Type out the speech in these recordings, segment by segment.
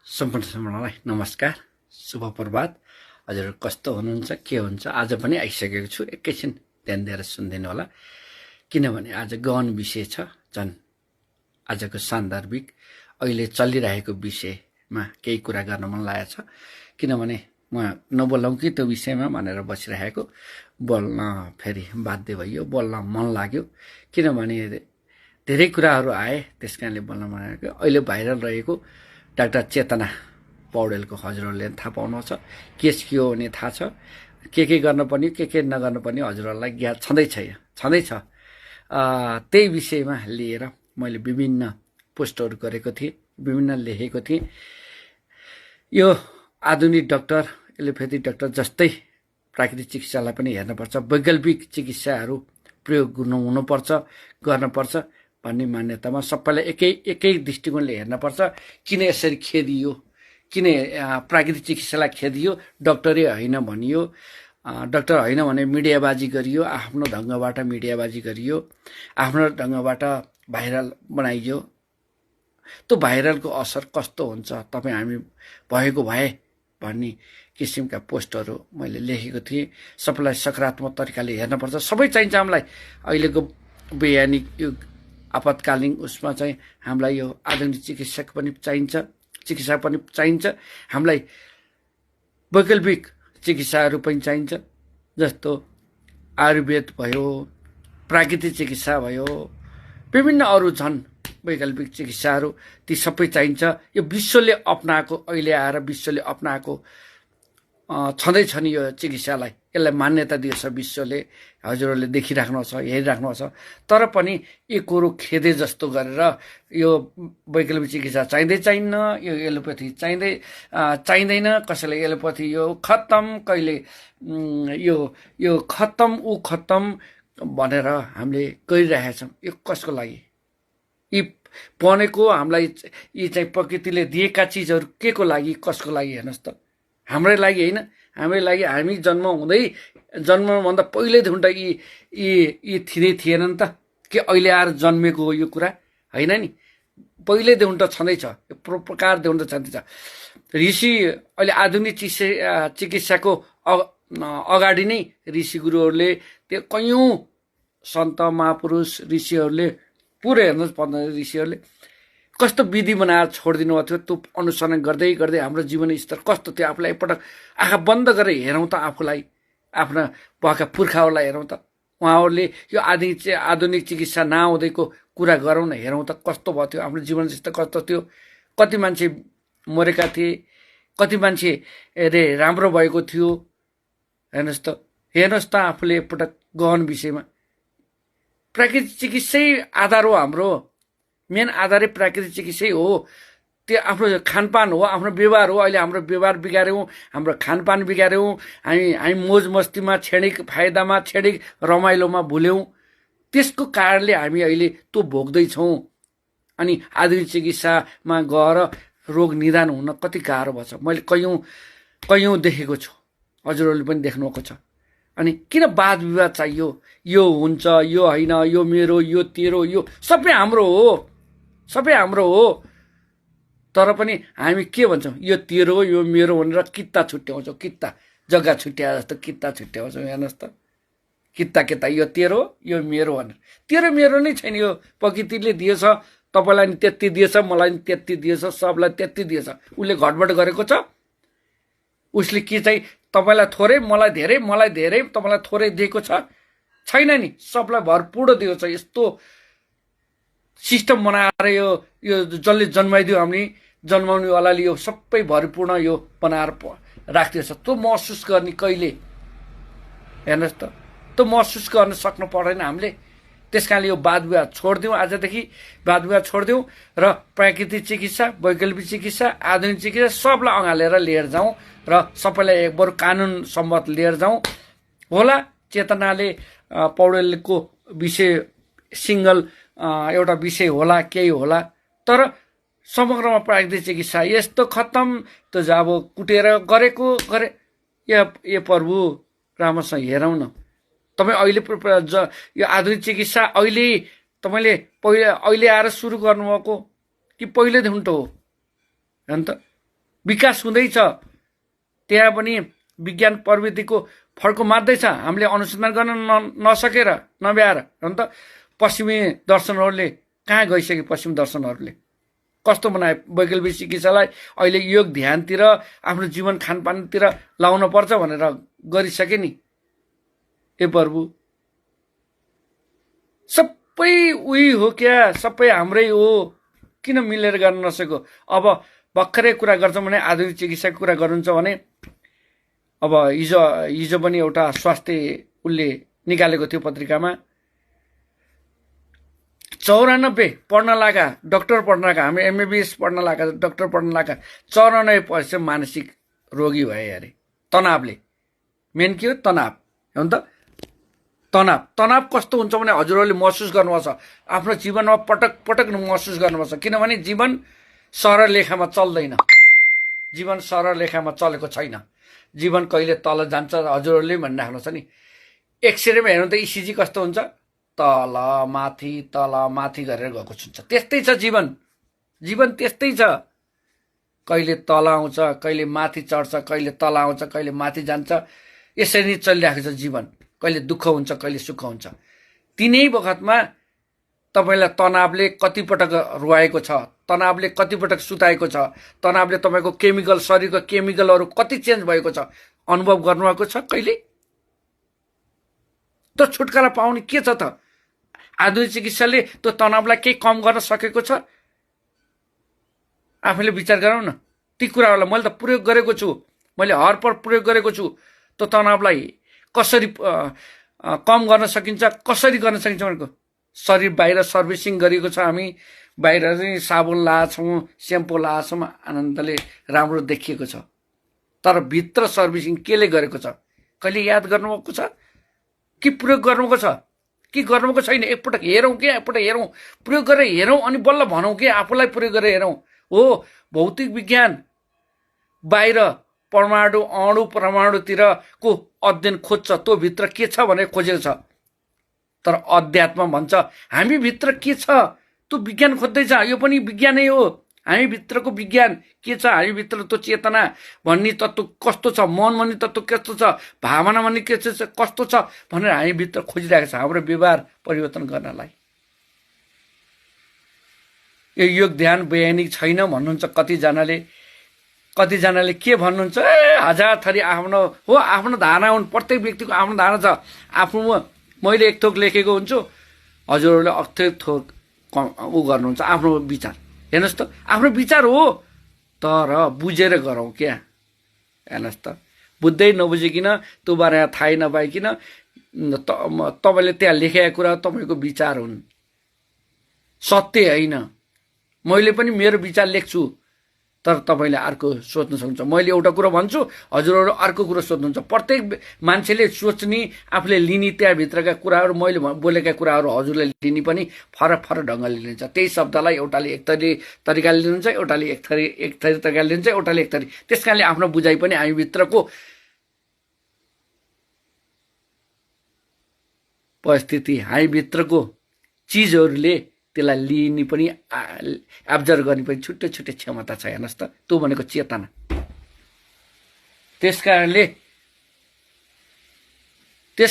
सम्पूर्ण सम्पूर्णलाई नमस्कार, शुभ प्रभात। हजुर कस्तो हुनुहुन्छ, के हुन्छ? आज पनि आइसकेको छु, एकैछिन ध्यान दिएर सुनिदिनु होला, किनभने आज गहन विषय छ। झन् आजको सान्दर्भिक अहिले चलिरहेको विषयमा केही कुरा गर्न मन लागेको छ, किनभने म नबोलौँ कि त्यो विषयमा भनेर बसिरहेको, बोल्न फेरि बाध्य भइयो, बोल्न मन लाग्यो, किनभने धेरै कुराहरू आए, त्यस कारणले बोल्न मन लाग्यो। अहिले भाइरल रहेको डाक्टर चेतना पौडेलको हजुरहरूले थाहा पाउनुहुन्छ, केस के हो भने थाहा छ, के गर्नुपर्ने के नगर्नुपर्ने हजुरहरूलाई ज्ञात छँदैछ। त्यही विषयमा लिएर मैले विभिन्न पोस्टहरू गरेको थिएँ, विभिन्न लेखेको थिएँ। यो आधुनिक डाक्टर, एलोपेथी डाक्टर जस्तै प्राकृतिक चिकित्सालाई पनि हेर्नुपर्छ, वैकल्पिक चिकित्साहरू प्रयोग गर्नुपर्छ भन्ने मान्यतामा सबैलाई एकै दृष्टिकोणले हेर्नुपर्छ। किन यसरी खेदियो, किन प्राकृतिक चिकित्सालाई खेदियो, डक्टरै होइन भनियो, डक्टर होइन भने मिडियाबाजी गरियो, आफ्नो ढङ्गबाट मिडियाबाजी गरियो, आफ्नो ढङ्गबाट भाइरल बनाइयो। त्यो भाइरलको असर कस्तो हुन्छ, तपाईँ हामी भएको भए भन्ने किसिमका पोस्टहरू मैले लेखेको थिएँ। सबैलाई सकारात्मक तरिकाले हेर्नुपर्छ, सबै चाहिन्छ हामीलाई। अहिलेको वैज्ञानिक युग, आपतकालीन उसमा चाहिँ हामीलाई यो आधुनिक चिकित्सा पनि चाहिन्छ, हामीलाई वैकल्पिक चिकित्साहरू पनि चाहिन्छ, जस्तो आयुर्वेद भयो, प्राकृतिक चिकित्सा भयो, विभिन्न अरू छन् वैकल्पिक चिकित्साहरू, ती सबै चाहिन्छ। यो विश्वले अप्नाएको, अहिले आएर विश्वले अप्नाएको छँदैछ नि यो चिकित्सालाई, यसलाई मान्यता दिएको छ विश्वले, हजुरहरूले देखिराख्नु छ, हेरिराख्नु छ। तर पनि यो कुरो खेदे जस्तो गरेर यो वैकल्पिक चिकित्सा चाहिँदैन, यो एलोपेथी चाहिँदैन, कसैले एलोपेथी यो खत्तम, कहिले यो खत्तम ऊ खत्तम भनेर हामीले गरिरहेछौँ। यो कसको लागि? यी बनेको हामीलाई, यी चाहिँ प्रकृतिले दिएका चिजहरू के को लागि, कसको लागि? हेर्नुहोस् त, हाम्रै लागि होइन, हाम्रै लागि। हामी जन्मभन्दा पहिल्यैदेखि त यी थिएन नि त, के अहिले आएर जन्मेको हो यो कुरा? होइन नि, पहिल्यैदेखि त छँदैछ, यो प्रकारदेखि त छँदैछ। ऋषि अहिले आधुनिक चिकित्साको अगाडि नै ऋषि गुरुहरूले, त्यो कैयौँ सन्त महापुरुष ऋषिहरूले, पुरै हेर्नुहोस्, ऋषिहरूले कस्तो विधि बनाएर छोडिदिनु भएको थियो। त्यो अनुसरण गर्दै गर्दै हाम्रो जीवन स्तर कस्तो थियो, आफूलाई एकपटक आँखा बन्द गरेर हेरौँ त, आफूलाई, आफ्ना भएका पुर्खाहरूलाई हेरौँ त। उहाँहरूले यो आधुनिक चिकित्सा नआउँदैको कुरा गरौँ न, हेरौँ त कस्तो भयो थियो, आफ्नो जीवन स्तर कस्तो थियो, कति मान्छे मरेका थिए, कति मान्छे राम्रो भएको थियो। हेर्नुहोस् त आफूले एकपटक गहन विषयमा। प्राकृतिक चिकित्सै आधार हो, हाम्रो मेन आधारै प्राकृतिक चिकित्सै हो। त्यो आफ्नो खानपान हो, आफ्नो व्यवहार हो। अहिले हाम्रो व्यवहार बिगाऱ्यौँ, हाम्रो खानपान बिगाऱ्यौँ, हामी मोज मस्तीमा, क्षणिक फाइदामा, क्षणिक रमाइलोमा भुल्यौँ। त्यसको कारणले हामी अहिले त्यो भोग्दैछौँ। अनि आधुनिक चिकित्सामा गएर रोग निदान हुन कति गाह्रो भएको छ, मैले कैयौँ देखेको छु, हजुरहरूले पनि देख्नुभएको छ। अनि किन वाद विवाद चाहियो? यो हुन्छ, यो होइन, यो मेरो, यो तेरो, यो सबै हाम्रो हो। तर पनि हामी के भन्छौँ? यो तेरो, यो मेरो भनेर कित्ता छुट्याउँछौँ, कित्ता जग्गा छुट्याए जस्तो कित्ता छुट्याउँछौँ। हेर्नुहोस् त, कित्ता यो तेरो, यो मेरो भनेर। तेरो मेरो नै छैन, यो प्रकृतिले दिएछ, तपाईँलाई नि त्यति दिएछ, मलाई नि त्यति दिएछ, सबलाई त्यति दिएछ। उसले घटबड गरेको छ, उसले के चाहिँ तपाईँलाई थोरै, मलाई धेरै, तपाईँलाई थोरै दिएको छैन नि, सबलाई भरपूर दिएको छ। यस्तो सिस्टम बनाएर यो जसले जन्माइदियो, हामी जन्माउनेवालाले यो सबै भरपूर्ण यो बनाएर राखिदिएको छ। त्यो महसुस गर्ने कहिले? हेर्नुहोस् त, त्यो महसुस गर्न सक्नु पर्दैन हामीले। त्यस कारणले यो वाद विवाद छोडिदिउँ, आजदेखि वाद विवाद छोडिदिउँ र प्राकृतिक चिकित्सा, वैकल्पिक चिकित्सा, आधुनिक चिकित्सा सबलाई अँगालेर लिएर जाउँ र सबैलाई एक बरु कानुन सम्मत लिएर जाउँ। होला चेतनाले पौडेलको विषय सिङ्गल एउटा विषय होला, केही होला, तर समग्रमा प्राकृतिक चिकित्सा यस्तो खत्तम, त्यो अब कुटेर गरे। ए प्रभु, राम्रोसँग हेरौँ न। तपाईँ अहिले यो आधुनिक चिकित्सा अहिले तपाईँले अहिले आएर सुरु गर्नुभएको कि पहिलेदेखि त हो? हेर्नु त, विकास हुँदैछ, त्यहाँ पनि विज्ञान प्रविधिको फड्को मार्दैछ। हामीले अनुसन्धान गर्न नसकेर नभ्याएर अन्त पश्चिमी दर्शनहरूले कहाँ गइसके? पश्चिमी दर्शनहरूले कस्तो बनाए? वैकल्पिक चिकित्सालाई अहिले योग ध्यानतिर आफ्नो जीवन खानपानतिर लाउन पर्छ भनेर गरिसके नि। ए प्रभु, सबै उही हो क्या? सबै हाम्रै हो, किन मिलेर गर्न नसकेको? अब भर्खरै कुरा गर्छौँ भने आधुनिक चिकित्साको कुरा गर्नुहुन्छ भने अब हिजो पनि एउटा स्वास्थ्य उसले निकालेको थियो पत्रिकामा, 94 पढ्न लागा डक्टर पढ्न लागा, हामी MBBS पढ्न लागा डक्टर पढ्न लागा 94% मानसिक रोगी भए अरे तनावले। मेन के हो? तनाव हो नि त। तनाव कस्तो हुन्छ भने हजुरहरूले महसुस गर्नुपर्छ, आफ्नो जीवनमा पटक पटक महसुस गर्नुपर्छ। किनभने जीवन सरल लेखामा चल्दैन, जीवन सरल लेखामा चलेको छैन। जीवन कहिले तल जान्छ हजुरहरूले भनिराख्नु छ नि। एक्सरेमा हेर्नु त ECG कस्तो हुन्छ? तल माथि गरेर गएको हुन्छ। त्यस्तै छ जीवन त्यस्तै छ। कहिले तल आउँछ, कहिले माथि चढ्छ, कहिले तल आउँछ, कहिले माथि जान्छ। यसरी नै चलिरहेको छ जीवन। कहिले दुःख हुन्छ, कहिले सुख हुन्छ। तिनै बखतमा तपाईलाई तनावले कतिपटक रुवाएको छ, तनावले कतिपटक सुताएको छ, तनावले तपाईँको केमिकल, शरीरको केमिकलहरू कति चेन्ज भएको छ अनुभव गर्नुभएको छ कहिले? त छुटकारा पाउने के छ त? आधुनिक चिकित्साले त्यो तनावलाई केही कम गर्न सकेको छ? आफैले विचार गरौँ न। ती कुराहरूलाई मैले त प्रयोग गरेको छु, मैले हरपर प्रयोग गरेको छु। त्यो तनावलाई कसरी कम गर्न सकिन्छ, कसरी गर्न सकिन्छ भनेको शरीर बाहिर सर्भिसिङ गरेको छ। हामी बाहिर चाहिँ साबुन लगाछौँ, स्याम्पू लगाछौँ, आनन्दले राम्रो देखिएको छ। तर भित्र सर्भिसिङ केले गरेको छ? कहिले याद गर्नुभएको छ कि प्रयोग गर्नुभएको छ कि गर्नुभएको छैन? एकपटक हेरौँ कि एकपटक हेरौँ, प्रयोग गरेर हेरौँ, अनि बल्ल भनौँ कि आफूलाई प्रयोग गरेर हेरौँ। हो, भौतिक विज्ञान बाहिर अणु परमाणुतिरको अध्ययन खोज्छ, त्यो भित्र के छ भनेर खोजेको छ। तर अध्यात्म भन्छ हामी भित्र के छ त्यो विज्ञान खोज्दैछ। यो पनि विज्ञानै हो। हामी भित्रको विज्ञान के छ, हामी भित्र त्यो चेतना भन्ने तत्त्व कस्तो छ, मन भन्ने तत्त्व कस्तो छ, भावना भन्ने कस्तो छ भनेर हामी भित्र खोजिरहेको छ हाम्रो व्यवहार परिवर्तन गर्नलाई। यो योग ध्यान वैज्ञानिक छैन भन्नुहुन्छ कतिजनाले के भन्नुहुन्छ? हजार थरी आफ्नो हो, आफ्नो धारणा हुन्। प्रत्येक व्यक्तिको आफ्नो धारणा छ। आफ्नो मैले एक थोक लेखेको हुन्छु, हजुरहरूले अर्कै थोक ऊ गर्नुहुन्छ। आफ्नो विचार हेर्नुहोस् त, आफ्नो विचार हो, तर बुझेर गरौँ क्या। हेर्नुहोस् त, बुझ्दै नबुझिकन त्यो बारेमा थाहै नपाइकन तपाईँले त्यहाँ लेखेका कुरा तपाईँको विचार हुन्, सत्य होइन। मैले पनि मेरो विचार लेख्छु, तर तपाईँले अर्को सोच्न सक्नुहुन्छ। मैले एउटा कुरो भन्छु, हजुरहरू अर्को कुरो सोध्नुहुन्छ। प्रत्येक मान्छेले सोच्ने, आफूले लिने त्यहाँभित्रका कुराहरू, मैले बोलेका कुराहरू हजुरले लिने पनि फरक फरक ढङ्गले लिन्छ। त्यही शब्दलाई एउटाले एक तरिकाले लिनुहुन्छ, एउटाले एक थरी तरिकाले लिन्छ, एउटाले एक थरी। त्यस कारणले आफ्नो बुझाइ पनि हामी भित्रको परिस्थिति, हामी भित्रको चिजहरूले त्यसलाई लिने पनि एब्जर्भ गर्ने पनि छुट्टै छुट्टै क्षमता छ। हेर्नुहोस् त, त्यो भनेको चेतना। त्यस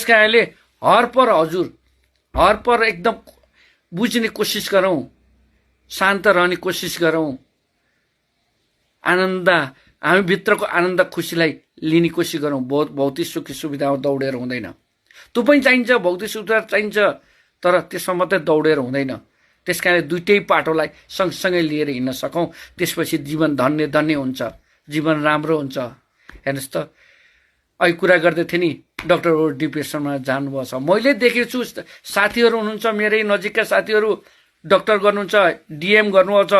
कारणले हरपर एकदम बुझ्ने कोसिस गरौँ, शान्त रहने कोसिस गरौँ, आनन्द, हामी भित्रको आनन्द खुसीलाई लिने कोसिस गरौँ। भौतिक सुख सुविधामा दौडेर हुँदैन। त्यो पनि चाहिन्छ, भौतिक सुविधा चाहिन्छ, तर त्यसमा मात्रै दौडेर हुँदैन। त्यस कारणले दुइटै पाटोलाई सँगसँगै लिएर हिँड्न सकौँ, त्यसपछि जीवन धन्य हुन्छ, जीवन राम्रो हुन्छ। हेर्नुहोस् त, अहिले कुरा गर्दै थिएँ नि, डक्टरहरू डिप्रेसनमा जानुभएको छ। मैले देखेको छु, साथीहरू हुनुहुन्छ मेरै नजिकका साथीहरू, डक्टर गर्नुहुन्छ, DM गर्नुभएको छ,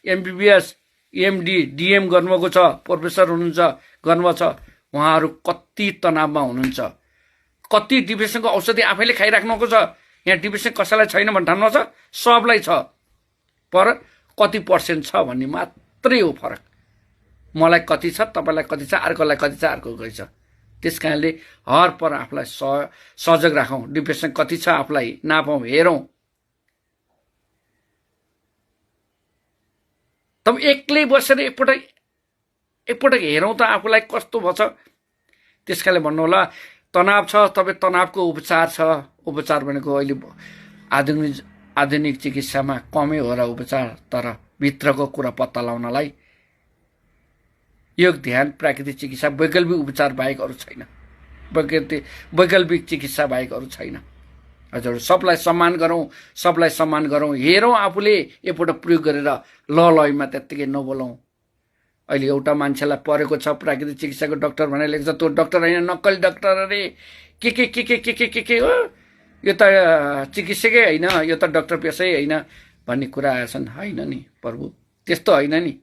MBBS MD DM गर्नुभएको छ, प्रोफेसर हुनुहुन्छ, गर्नुभएको छ। उहाँहरू कति तनावमा हुनुहुन्छ, कति डिप्रेसनको औषधि आफैले खाइराख्नुभएको छ। यहाँ डिप्रेसन कसैलाई छैन भन्ने ठान्नु छ? सबलाई छ, पर कति पर्सेन्ट छ भन्ने मात्रै हो फरक। मलाई कति छ, तपाईँलाई कति छ, अर्कोलाई कति छ, अर्को कति छ। त्यस कारणले हरपर आफूलाई सजग राखौँ। डिप्रेसन कति छ आफूलाई नापौँ, हेरौँ। तब एक्लै बसेर एकपल्ट एकपटक हेरौँ त आफूलाई कस्तो भछ। त्यसकाले भन्नु होला तनाव छ, तपाईँ तनावको उपचार छ। उपचार भनेको अहिले आधुनिक चिकित्सामा कमै हो र उपचार, तर भित्रको कुरा पत्ता लगाउनलाई योग ध्यान प्राकृतिक चिकित्सा वैकल्पिक उपचार बाहेक अरू छैन। वैकल्पिक चिकित्सा बाहेक अरू छैन। हजुर सबलाई सम्मान गरौँ, सबलाई सम्मान गरौँ। हेरौँ आफूले एकपल्ट प्रयोग गरेर लयमा त्यत्तिकै नबोलौँ। अहिले एउटा मान्छेलाई परेको छ प्राकृतिक चिकित्साको डाक्टर भनेर लेख्छ, त्यो डाक्टर होइन नक्कली डाक्टर अरे, के हो, यो त चिकित्सकै होइन, यो त डाक्टर पेसै होइन भन्ने कुरा आएछन्। होइन नि प्रभु, त्यस्तो होइन नि।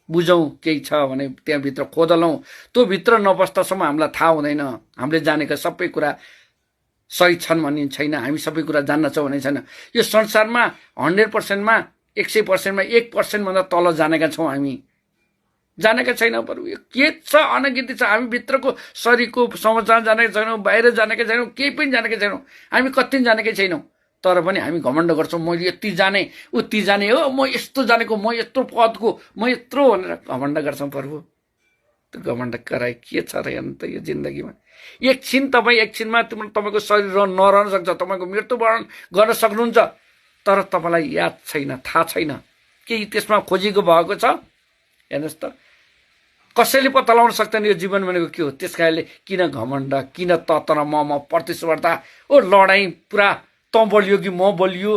बुझौँ केही छ भने त्यहाँभित्र खोदलौँ। त्यो भित्र नबस्दासम्म हामीलाई थाहा हुँदैन। हामीले जानेका सबै कुरा सही छन् भन्ने छैन, हामी सबै कुरा जान्नछौँ भन्ने छैन। यो संसारमा 100%मा 100%मा 1% भन्दा तल जानेका छौँ हामी, जानेका छैनौँ। प्रभु यो के छ, अनगिन्ती छ। हामी भित्रको शरीरको समाचार जानेका छैनौँ, बाहिर जानेका छैनौँ, केही पनि जानेका छैनौँ। हामी कति जानेकै छैनौँ, तर पनि हामी घमण्ड गर्छौँ। मैले यति जाने, उति जाने हो, म यस्तो जानेको, म यत्रो पदको, म यत्रो भनेर घमण्ड गर्छौँ। प्रभु त्यो घमण्ड कराई के छ र अन्त यो जिन्दगीमा? एकछिनमा तपाईँको शरीर नरहन सक्छ, तपाईँको मृत्युवरण गर्न सक्नुहुन्छ, तर तपाईँलाई याद छैन, थाहा छैन, केही त्यसमा खोजिएको भएको छ। हेर्नुहोस् त, कसैले पत्ता लगाउन सक्दैन यो जीवन भनेको के हो। त्यसकारणले किन घमण्ड, किन म प्रतिस्पर्धा, ओ लडाइँ पुरा, तँ बलियो कि म बलियो,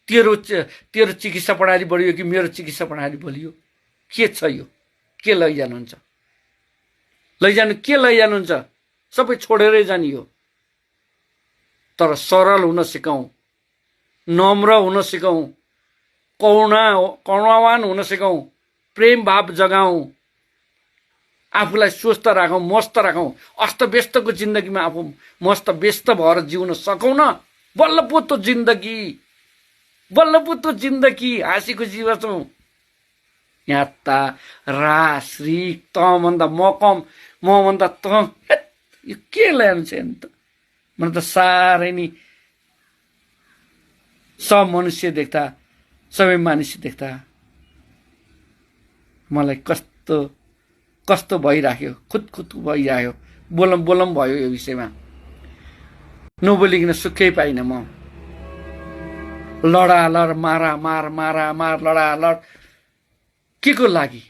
तेरो चिकित्सा प्रणाली बलियो कि मेरो चिकित्सा प्रणाली बलियो? के छ यो? के लैजानुहुन्छ? के लैजानुहुन्छ? सबै छोडेरै जाने हो। तर सरल हुन सिकौँ, नम्र हुन सिकौँ, करुणावान हुन सिकौँ, प्रेम भाव जगाउँ, आफूलाई स्वस्थ राखौँ, मस्त राखौँ। अस्तव्यस्तको जिन्दगीमा आफू मस्त व्यस्त भएर जिउन सकौँ न, बल्ल पो त जिन्दगी हाँसी खुसी बसौँ। यहाँ त रास रिक, तँभन्दा म कम, मभन्दा तँ, यो के ल्याउँछ अन्त? मलाई त साह्रै नि सब मनुष्य देख्दा, सबै मानिस देख्दा मलाई कस्तो भइराख्यो, खुद भइराख्यो। बोलम भयो यो विषयमा। नबोलिकन सुखै पाइनँ म। लड मार लड के को लागि?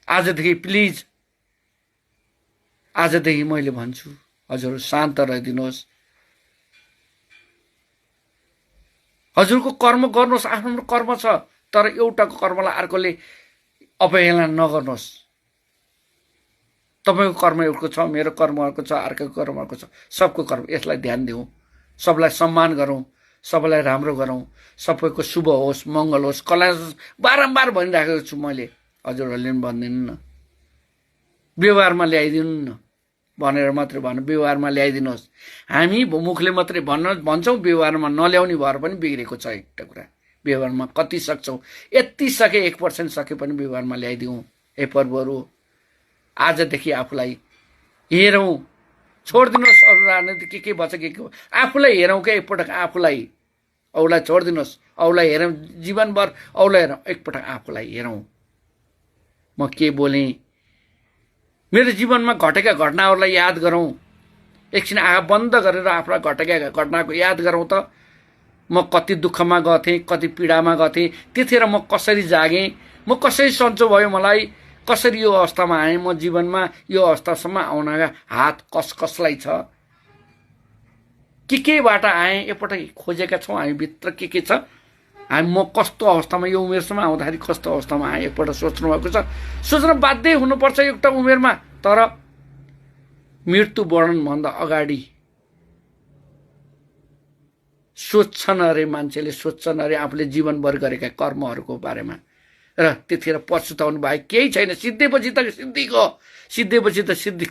आजदेखि प्लिज, आजदेखि मैले भन्छु, हजुर शान्त रहिदिनुहोस्। हजुरको कर्म गर्नुहोस्, आफ्नो कर्म छ, तर एउटाको कर्मलाई अर्कोले अपहेलना नगर्नुहोस्। तपाईँको कर्म एउटो छ, मेरो कर्म अर्को छ, अर्कोको कर्म अर्को छ। सबको कर्म, यसलाई ध्यान दिउँ, सबलाई सम्मान गरौँ, सबैलाई राम्रो गरौँ, सबैको शुभ होस्, मङ्गल होस्, कल्याण होस्। बारम्बार भनिराखेको छु मैले, हजुरहरूले पनि भनिदिनु न, व्यवहारमा ल्याइदिनु न भनेर मात्रै भन्नु, व्यवहारमा ल्याइदिनुहोस्। हामी मुखले मात्रै भन्छौँ, व्यवहारमा नल्याउने भएर पनि बिग्रेको छ एउटा कुरा। व्यवहारमा कति सक्छौँ, यति सके 1% सके पनि व्यवहारमा ल्याइदिउँ। हे प्रभुहरू, आजदेखि आफूलाई हेरौँ, छोडिदिनुहोस् अरू राजनीति के भन्छ के आफूलाई हेरौँ क्या एकपटक। आफूलाई औलाई छोडिदिनुहोस्, औलाई हेरौँ, जीवनभर औलाई हेरौँ, एकपटक आफूलाई हेरौँ। म के बोलेँ, मेरो जीवनमा घटेका घटनाहरूलाई याद गरौँ। एकछिन आँखा बन्द गरेर आफूलाई घटेका घटनाको याद गरौँ त। म कति दुःखमा गथेँ, कति पीडामा गथेँ, त्यतिखेर म कसरी जागेँ, म कसरी सन्चो भयो, मलाई कसरी यो अवस्थामा आएँ, म जीवनमा यो अवस्थासम्म आउनका हात कसलाई छ, केबाट आएँ, एकपटक खोजेका छौँ हामी भित्र के छ। हामी म कस्तो अवस्थामा, यो उमेरसम्म आउँदाखेरि कस्तो अवस्थामा आएँ, एकपल्ट सोच्नु भएको छ। सोच्न बाध्य हुनुपर्छ एउटा उमेरमा, तर मृत्युवरणभन्दा अगाडि सोध्छन् अरे मान्छेले, सोध्छन् अरे आफूले जीवनभर गरेका कर्महरूको बारेमा, र त्यतिखेर पछुताउनु बाहेक केही छैन। सिद्धेपछि त सिद्धि,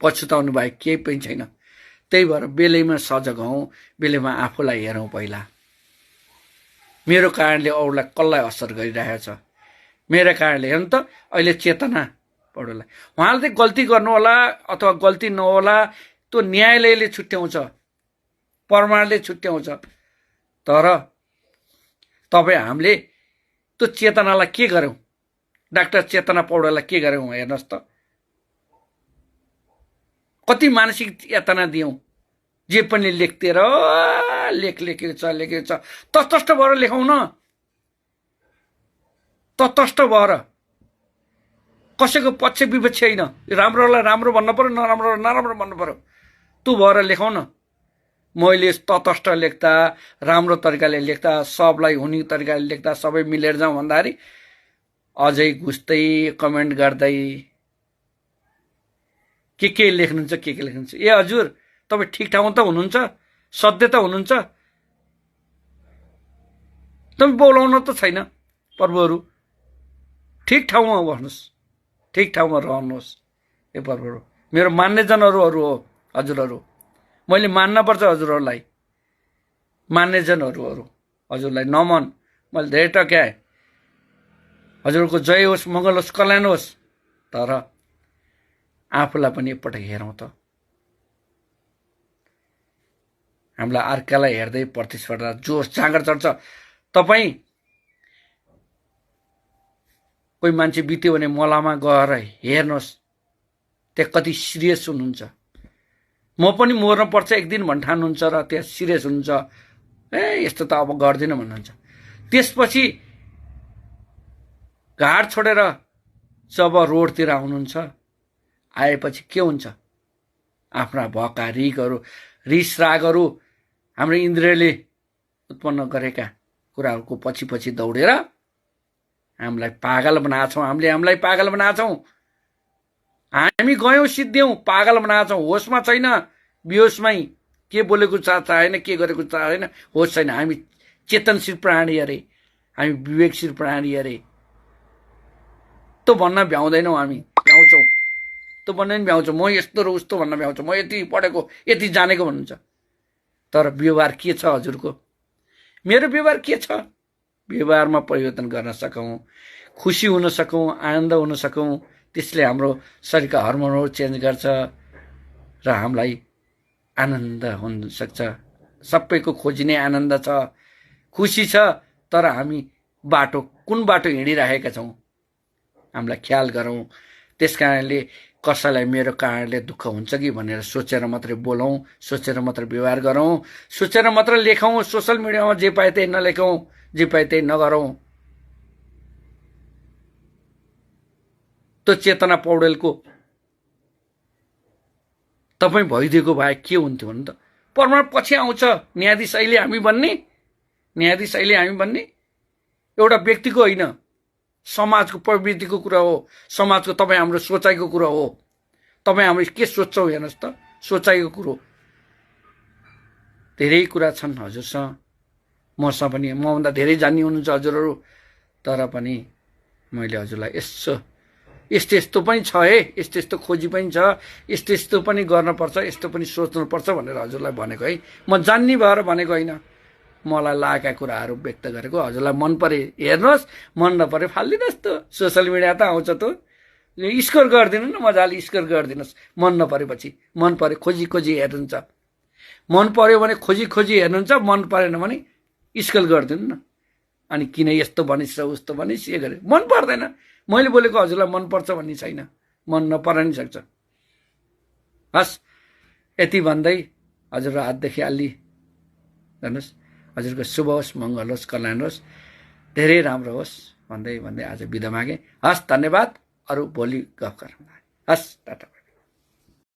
पछुताउनु बाहेक केही पनि छैन। त्यही भएर बेलैमा सजग हौँ, बेलैमा आफूलाई हेरौँ। पहिला मेरो कारणले अरूलाई कसलाई असर गरिरहेको छ, मेरो कारणले। हेर्नु त अहिले चेतना पढौँला, उहाँले चाहिँ गल्ती गर्नु होला अथवा गल्ती नहोला, त्यो न्यायालयले छुट्याउँछ, प्रमाणले छुट्याउँछ। तर तपाईँ हामीले त्यो चेतनालाई के गर्यौँ, डाक्टर चेतना पौडेललाई के गऱ्यौँ हेर्नुहोस् त, कति मानसिक यातना दियौँ। जे पनि लेख्थे र लेखेको छ तटस्थ भएर लेखौँ न, तटस्थ भएर, कसैको पक्ष विपक्ष होइन। राम्रोलाई राम्रो भन्नु पर्यो, नराम्रोलाई नराम्रो भन्नु पर्यो, त्यो भएर लेखौँ न। मैले तटस्थ लेख्दा, राम्रो तरिकाले लेख्दा, सबलाई हुने तरिकाले लेख्दा, सबै मिलेर जाउँ भन्दाखेरि अझै घुस्दै कमेन्ट गर्दै के लेख्नुहुन्छ, के लेख्नुहुन्छ। ए हजुर, तपाईँ ठिक ठाउँमा त हुनुहुन्छ, सध्य त हुनुहुन्छ, तपाईँ बोलाउन त छैन। प्रभुहरू ठिक ठाउँमा बस्नुहोस्, ठिक ठाउँमा रहनुहोस्। ए प्रभुहरू, मेरो मान्यजनहरू हो हजुरहरू, मैले मान्नपर्छ हजुरहरूलाई, मान्यजनहरू हजुरलाई नमन मैले धेरै टक्याएँ। हजुरको जय होस्, मङ्गल होस्, कल्याण होस्। तर आफूलाई पनि एकपटक हेरौँ त। हामीलाई अर्कालाई हेर्दै प्रतिस्पर्धा जोस जाँगर चढ्छ। तपाईँ कोही मान्छे बित्यो भने मलामा गएर हेर्नुहोस्, त्यहाँ कति सिरियस हुनुहुन्छ। म पनि मर्न पर्छ एक दिन भन्न ठान्नुहुन्छ र त्यहाँ सिरियस हुनुहुन्छ। ए यस्तो त अब गर्दिनँ भन्नुहुन्छ। त्यसपछि घाट छोडेर जब रोडतिर आउनुहुन्छ, आएपछि के हुन्छ? आफ्ना भएका रिस रागहरू, हाम्रो इन्द्रियले उत्पन्न गरेका कुराहरूको पछि दौडेर हामीलाई पागल बनाछौँ। हामीलाई पागल बनाछौँ। हामी गयौँ सिद्ध्यौँ, पागल बनाछौँ। होसमा छैन, बेहोसमै, के बोलेको छैन, के गरेको छैन, होस छैन। हामी चेतनशील प्राणी अरे, हामी विवेकशील प्राणी अरे। त्यो भन्न भ्याउँदैनौँ, हामी भ्याउँछौँ। त्यो भन्ने पनि भ्याउँछौँ, म यस्तो र उस्तो भन्न भ्याउँछौँ, म यति पढेको यति जानेको भन्नुहुन्छ। तर व्यवहार के छ हजुरको? मेरो व्यवहार के छ? व्यवहारमा परिवर्तन गर्न सकौँ, खुसी हुन सकौँ, आनन्द हुन सकौँ। त्यसले हाम्रो शरीरका हर्मोनहरू चेन्ज गर्छ र हामीलाई आनन्द हुन सक्छ। सबैको खोजी नै आनन्द छ, खुसी छ। तर हामी कुन बाटो हिँडिरहेका छौँ, हामीलाई ख्याल गरौँ। त्यस कारणले कसैलाई मेरो कारणले दुःख हुन्छ कि भनेर सोचेर मात्रै बोलौँ, सोचेर मात्रै व्यवहार गरौँ, सोचेर मात्र लेखौँ। सोसल मिडियामा जे पाए त्यही नलेखौँ, जे पाए त्यही नगरौँ। त्यो चेतना पौडेलको तपाईँ भइदिएको भए के हुन्थ्यो भन्नु त? प्रमाण पछि आउँछ। न्यायाधीश अहिले हामी बन्ने, न्यायाधीश अहिले हामी बन्ने एउटा व्यक्तिको होइन, समाजको प्रवृत्तिको कुरा हो। समाजको तपाईँ हाम्रो सोचाइको कुरा हो। तपाईँ हाम्रो के सोच्छौ हेर्नुहोस् त, सोचाइको कुरो। धेरै कुरा छन् हजुरसँग, मसँग पनि, मभन्दा धेरै जान्ने हुनुहुन्छ हजुरहरू। तर पनि मैले हजुरलाई यस्तो पनि छ है, यस्तो खोजी पनि छ, यस्तो पनि गर्नुपर्छ, यस्तो पनि सोच्नुपर्छ भनेर हजुरलाई भनेको है। म जान्ने भएर भनेको होइन, मलाई लागेका कुराहरू व्यक्त गरेको। हजुरलाई मन परे हेर्नुहोस्, मन नपरे फालिदिनुहोस्। त सोसियल मिडिया त आउँछ, त स्कोर गरिदिनु न, मजाले स्कोर गरिदिनुहोस्। मन नपरेपछि, मन परे खोजी हेर्नुहुन्छ, मन पर्यो भने खोजी हेर्नुहुन्छ, मन परेन भने स्कोर गरिदिनु न। अनि किन यस्तो भनिस् र उस्तो भनिस्, यो गरे मन पर्दैन। मैले बोलेको हजुरलाई मन पर्छ भन्ने छैन, मन नपर नि सक्छ। हस्, यति भन्दै हजुर हातदेखि अलि गर्नुहोस्। हजुरको शुभ होस्, मङ्गल होस्, कल्याण होस्, धेरै राम्रो होस् भन्दै आज बिदा मागेँ। हस्, धन्यवाद। अरू भोलि गफ गरौँ। हस्, टाटा।